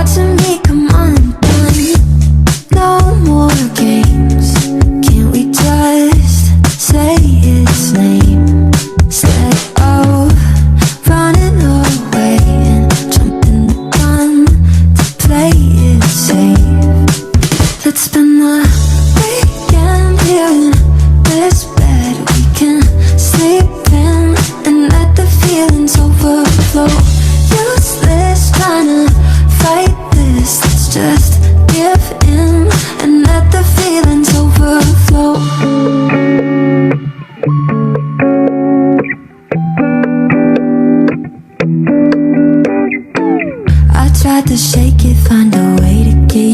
watching me come undone. No more games. Can't we just say its name instead of running away and jumping the gun to play it safe? Let's spend the weekend here in this bed we can sleep in and let the feelings overflow. Useless trying to fight this. Let's just give in and let the feelings overflow. I tried to shake it, find a way to get